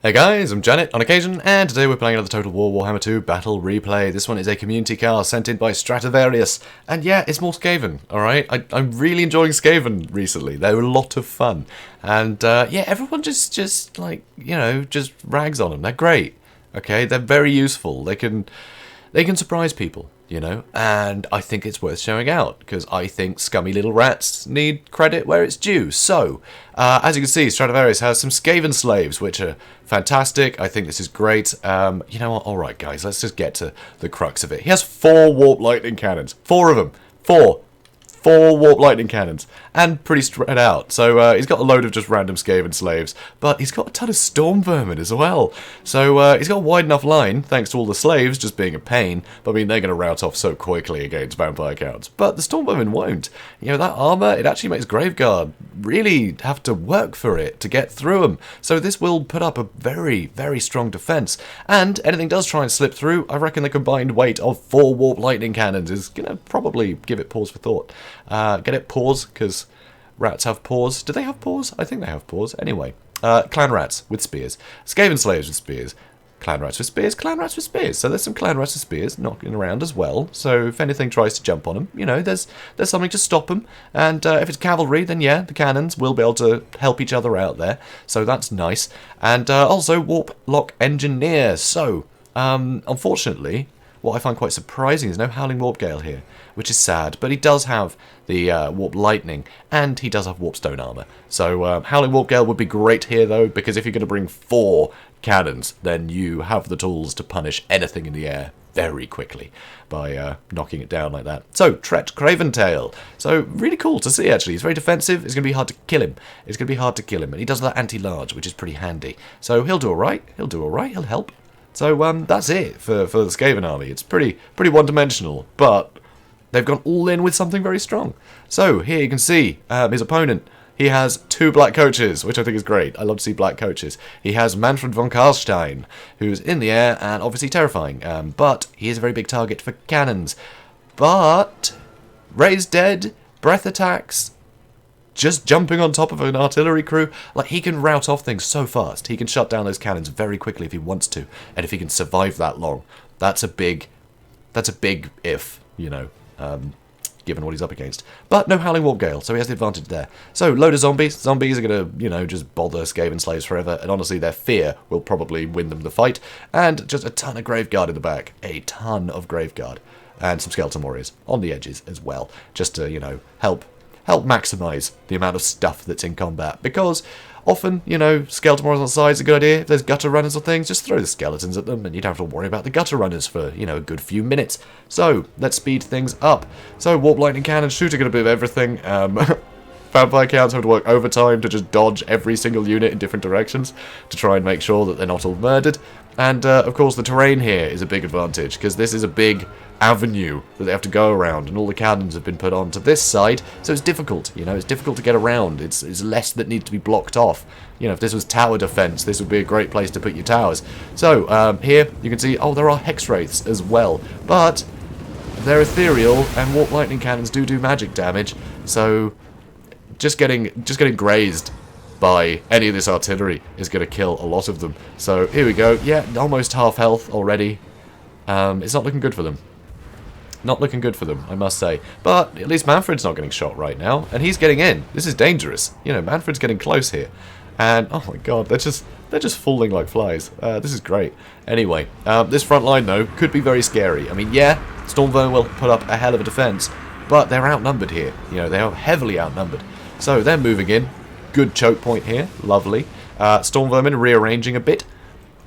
Hey guys, I'm Janet on occasion, and today we're playing another Total War Warhammer II Battle Replay. This one is a community car sent in by Stratovarius, and yeah, it's more Skaven, alright? I'm really enjoying Skaven recently. They're a lot of fun, and yeah, everyone just like, you know, just rags on them. They're great, okay? They're very useful. They can surprise people, you know, and I think it's worth showing out, because I think scummy little rats need credit where it's due. So, as you can see, Stratovarius has some Skaven slaves, which are fantastic. I think this is great. You know what, alright guys, let's just get to the crux of it. He has 4 Warplightning cannons. 4 of them. 4 Warplightning cannons, and pretty spread out. So he's got a load of just random Skaven slaves, but he's got a ton of storm vermin as well. So he's got a wide enough line, thanks to all the slaves just being a pain. But I mean, they're going to rout off so quickly against vampire counts. But the storm vermin won't. You know, that armor, it actually makes Graveguard really have to work for it to get through them. So this will put up a very, very strong defense. And anything does try and slip through, I reckon the combined weight of 4 Warplightning cannons is going to probably give it pause for thought. Get it paws, because rats have paws. Do they have paws? I think they have paws. Anyway, clan rats with spears. Skaven slaves with spears. Clan rats with spears. Clan rats with spears. So there's some clan rats with spears knocking around as well. So if anything tries to jump on them, you know, there's something to stop them. And if it's cavalry, then yeah, the cannons will be able to help each other out there. So that's nice. And also Warplock Engineer. So, unfortunately, what I find quite surprising is no Howling Warpgale here, which is sad, but he does have the Warplightning, and he does have Warpstone armor. So Howling Warpgale would be great here, though, because if you're going to bring 4 cannons, then you have the tools to punish anything in the air very quickly by knocking it down like that. So, Tret Craventail. So, really cool to see, actually. He's very defensive. It's going to be hard to kill him. And he does that anti-large, which is pretty handy. So, he'll do alright. He'll help. So that's it for the Skaven army. It's pretty one-dimensional, but they've gone all in with something very strong. So here you can see his opponent. He has 2 black coaches, which I think is great. I love to see black coaches. He has Manfred von Karlstein, who's in the air and obviously terrifying, but he is a very big target for cannons. But raised dead, breath attacks, just jumping on top of an artillery crew, like, he can rout off things so fast. He can shut down those cannons very quickly if he wants to, and if he can survive that long, that's a big if, you know, given what he's up against. But no Howling Warpgale, so he has the advantage there. So, load of zombies. Zombies are going to, you know, just bother Skaven slaves forever, and honestly, their fear will probably win them the fight. And just a ton of Graveguard in the back. A ton of Graveguard. And some Skeleton Warriors on the edges as well, just to, you know, help maximise the amount of stuff that's in combat, because often, you know, skeleton warriors on the side is a good idea. If there's gutter runners or things, just throw the skeletons at them and you don't have to worry about the gutter runners for, you know, a good few minutes. So, let's speed things up. So, Warplightning cannon shooting at a bit of everything. Vampire counts have to work overtime to just dodge every single unit in different directions to try and make sure that they're not all murdered. And, of course, the terrain here is a big advantage, because this is a big avenue that they have to go around, and all the cannons have been put onto this side, so it's difficult, you know, it's difficult to get around. It's less that needs to be blocked off. You know, if this was tower defense, this would be a great place to put your towers. So, here, you can see, oh, there are Hex Wraiths as well, but they're ethereal, and Warplightning cannons do magic damage, so just getting grazed by any of this artillery is going to kill a lot of them. So, here we go. Yeah, almost half health already. It's not looking good for them. Not looking good for them, I must say. But at least Manfred's not getting shot right now, and he's getting in. This is dangerous. You know, Manfred's getting close here. And, oh my god, they're just falling like flies. This is great. Anyway, this front line, though, could be very scary. I mean, yeah, Stormvermin will put up a hell of a defense, but they're outnumbered here. You know, they are heavily outnumbered. So, they're moving in. Good choke point here. Lovely. Stormvermin rearranging a bit.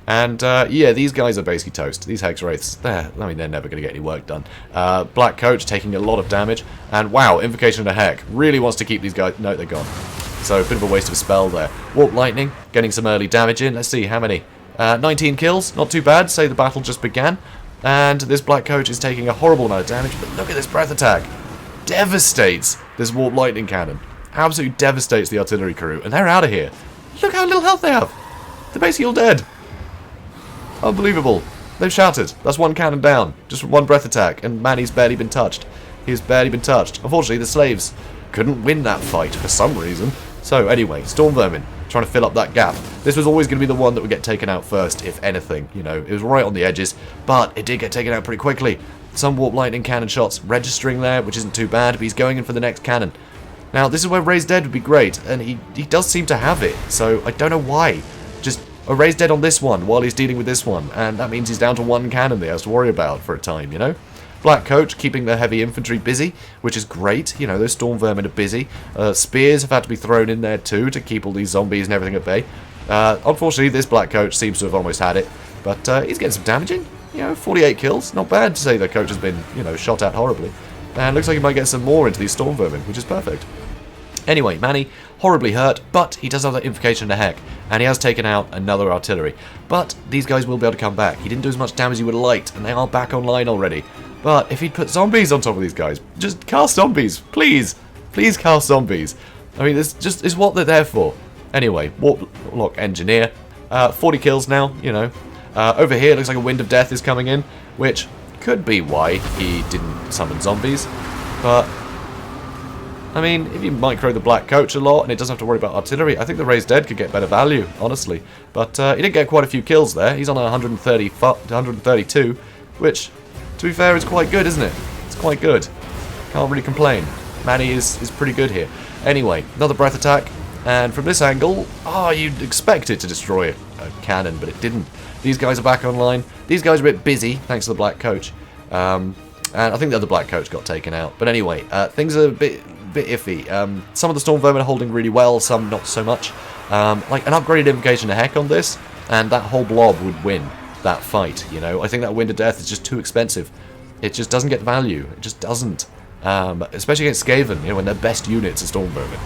And, yeah, these guys are basically toast. These Hex Wraiths, they're never going to get any work done. Black Coach taking a lot of damage. And, wow, Invocation of the Heck really wants to keep these guys... No, they're gone. So, a bit of a waste of a spell there. Warplightning, getting some early damage in. Let's see, how many? 19 kills, not too bad. Say the battle just began. And this Black Coach is taking a horrible amount of damage. But look at this breath attack. Devastates this Warplightning cannon. Absolutely devastates the artillery crew. And they're out of here. Look how little health they have. They're basically all dead. Unbelievable. They've shattered. That's one cannon down. Just from one breath attack. And Manny's barely been touched. He's barely been touched. Unfortunately, the slaves couldn't win that fight for some reason. So anyway, Storm Vermin, trying to fill up that gap. This was always going to be the one that would get taken out first, if anything. You know, it was right on the edges, but it did get taken out pretty quickly. Some Warplightning cannon shots registering there, which isn't too bad, but he's going in for the next cannon. Now, this is where Raised Dead would be great, and he does seem to have it, so I don't know why. Just a Raised Dead on this one while he's dealing with this one, and that means he's down to one cannon that he has to worry about for a time, you know? Black Coach keeping the heavy infantry busy, which is great. You know, those Storm Vermin are busy. Spears have had to be thrown in there too to keep all these zombies and everything at bay. Unfortunately, this Black Coach seems to have almost had it, but he's getting some damage in. You know, 48 kills. Not bad to say the Coach has been, you know, shot at horribly. And looks like he might get some more into these Storm Vermin, which is perfect. Anyway, Manny, horribly hurt, but he does have that Invocation to Heck, and he has taken out another artillery. But these guys will be able to come back. He didn't do as much damage as he would have liked, and they are back online already. But if he'd put zombies on top of these guys, just cast zombies, please. Please cast zombies. I mean, this just is what they're there for. Anyway, Warlock Engineer, 40 kills now, you know. Over here, it looks like a Wind of Death is coming in, which could be why he didn't summon zombies. But I mean, if you micro the Black Coach a lot and it doesn't have to worry about artillery, I think the Raised Dead could get better value, honestly. But he did get quite a few kills there. He's on 132, which, to be fair, is quite good, isn't it? It's quite good. Can't really complain. Manny is pretty good here. Anyway, another breath attack. And from this angle, you'd expect it to destroy a cannon, but it didn't. These guys are back online. These guys are a bit busy, thanks to the Black Coach. And I think the other Black Coach got taken out. But anyway, things are a bit iffy. Some of the Storm Vermin are holding really well, some not so much. Like an upgraded Invocation to Heck on this, and that whole blob would win that fight, you know. I think that Wind of Death is just too expensive. It just doesn't get value. It just doesn't. Especially against Skaven, you know, when their best units are Storm Vermin.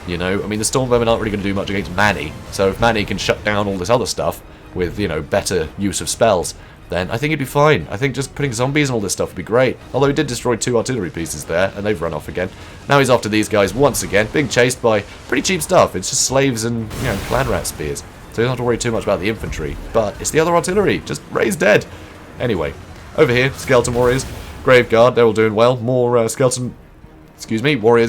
You know, I mean, the Storm Vermin aren't really going to do much against Manny, so if Manny can shut down all this other stuff with, you know, better use of spells, then I think he'd be fine. I think just putting zombies and all this stuff would be great. Although he did destroy 2 artillery pieces there, and they've run off again. Now he's after these guys once again, being chased by pretty cheap stuff. It's just slaves and, you know, clan rat spears. So you don't have to worry too much about the infantry. But it's the other artillery, just Raised Dead. Anyway, over here, Skeleton Warriors, Graveguard, they're all doing well. More warriors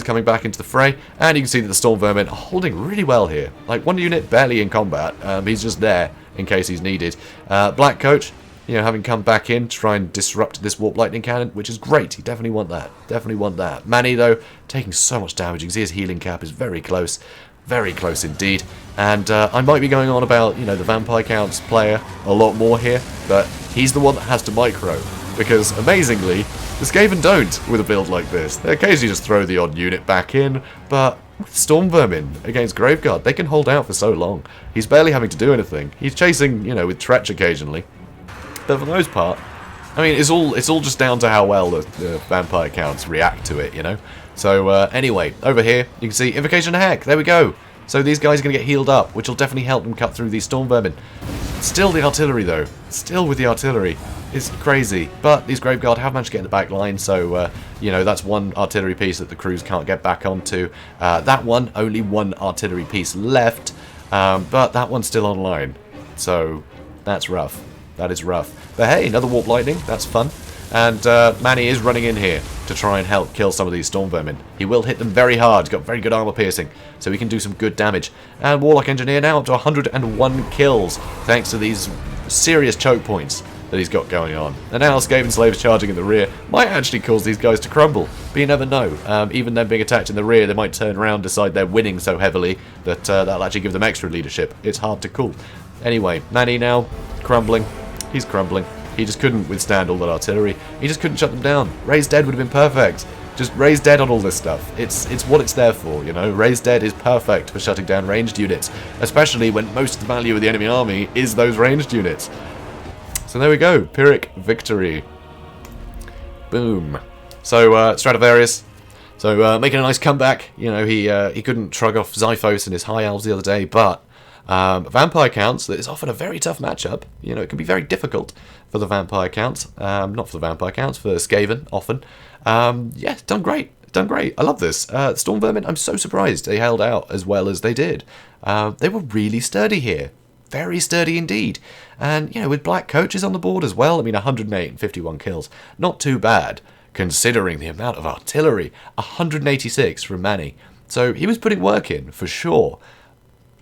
coming back into the fray. And you can see that the Storm Vermin are holding really well here. Like, one unit barely in combat. He's just there in case he's needed. Black Coach, you know, having come back in to try and disrupt this Warplightning cannon, which is great. You definitely want that. Definitely want that. Manny, though, taking so much damage. You can see his healing cap is very close. Very close indeed. And I might be going on about, you know, the Vampire Counts player a lot more here, but he's the one that has to micro. Because, amazingly, the Skaven don't with a build like this. They occasionally just throw the odd unit back in, but with Storm Vermin against Graveguard, they can hold out for so long. He's barely having to do anything. He's chasing, you know, with Tretch occasionally. But for the most part, I mean, it's all just down to how well the Vampire Counts react to it, you know? So, anyway, over here, you can see Invocation to Heck. There we go. So these guys are going to get healed up, which will definitely help them cut through these Storm Vermin. Still the artillery, though. Still with the artillery. It's crazy. But these Graveguard have managed to get in the back line, so, you know, that's one artillery piece that the crews can't get back onto. That one, only one artillery piece left, but that one's still online. So, that's rough. That is rough. But hey, another Warplightning. That's fun. And Manny is running in here to try and help kill some of these Storm Vermin. He will hit them very hard. He's got very good armor piercing, so he can do some good damage. And Warlock Engineer now up to 101 kills, thanks to these serious choke points that he's got going on. And now Skaven Slaves charging in the rear might actually cause these guys to crumble, but you never know. Even them being attacked in the rear, they might turn around, decide they're winning so heavily that that'll actually give them extra leadership. It's hard to call. Anyway, Manny now crumbling. He's crumbling. He just couldn't withstand all that artillery. He just couldn't shut them down. Raised Dead would have been perfect. Just Raised Dead on all this stuff. It's what it's there for, you know. Raised Dead is perfect for shutting down ranged units, especially when most of the value of the enemy army is those ranged units. So there we go. Pyrrhic victory. Boom. So Stratovarius. So making a nice comeback. You know, he couldn't shrug off Xiphos and his high elves the other day, but Vampire Counts, that is often a very tough matchup. You know, it can be very difficult for the Vampire Counts. Not for the Vampire Counts, for Skaven, often. Yeah, done great. Done great. I love this. Storm Vermin, I'm so surprised they held out as well as they did. They were really sturdy here. Very sturdy indeed. And, you know, with Black Coaches on the board as well, I mean, 108 and 51 kills. Not too bad, considering the amount of artillery. 186 from Manny. So he was putting work in, for sure.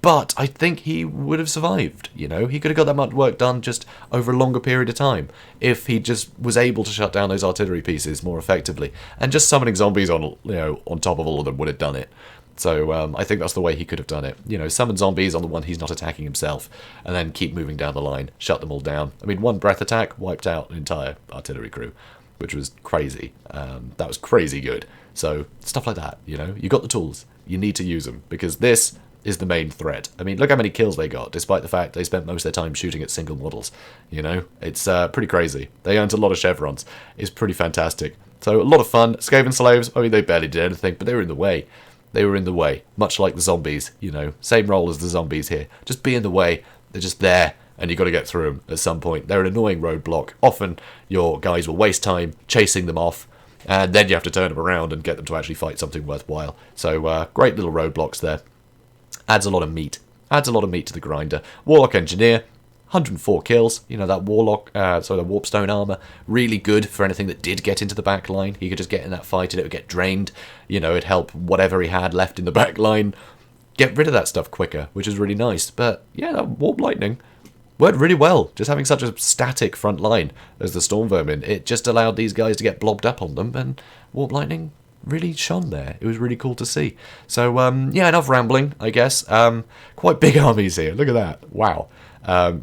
But I think he would have survived, you know? He could have got that much work done just over a longer period of time if he just was able to shut down those artillery pieces more effectively. And just summoning zombies on, you know, on top of all of them would have done it. So I think that's the way he could have done it. You know, summon zombies on the one he's not attacking himself, and then keep moving down the line, shut them all down. I mean, one breath attack wiped out an entire artillery crew, which was crazy. That was crazy good. So stuff like that, you know? You got the tools. You need to use them, because this is the main threat. I mean, look how many kills they got, despite the fact they spent most of their time shooting at single models. You know, it's pretty crazy. They earned a lot of chevrons. It's pretty fantastic. So a lot of fun. Skaven slaves, I mean, they barely did anything, but they were in the way. They were in the way, much like the zombies, you know. Same role as the zombies here. Just be in the way. They're just there, and you've got to get through them at some point. They're an annoying roadblock. Often your guys will waste time chasing them off, and then you have to turn them around and get them to actually fight something worthwhile. So great little roadblocks there. Adds a lot of meat. Adds a lot of meat to the grinder. Warlock Engineer, 104 kills. You know, that Warlock, the Warpstone armor, really good for anything that did get into the back line. He could just get in that fight and it would get drained. You know, it'd help whatever he had left in the back line get rid of that stuff quicker, which is really nice. But yeah, that Warplightning worked really well. Just having such a static front line as the Storm Vermin, it just allowed these guys to get blobbed up on them, and Warplightning really shone there. It was really cool to see. So, yeah, enough rambling, I guess. Quite big armies here. Look at that. Wow.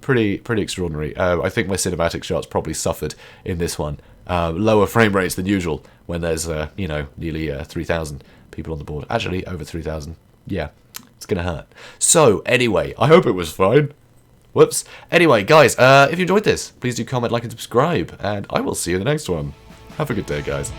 Pretty extraordinary. I think my cinematic shots probably suffered in this one. Lower frame rates than usual when there's, you know, nearly 3,000 people on the board. Actually, over 3,000. Yeah, it's going to hurt. So, anyway, I hope it was fine. Whoops. Anyway, guys, if you enjoyed this, please do comment, like, and subscribe. And I will see you in the next one. Have a good day, guys.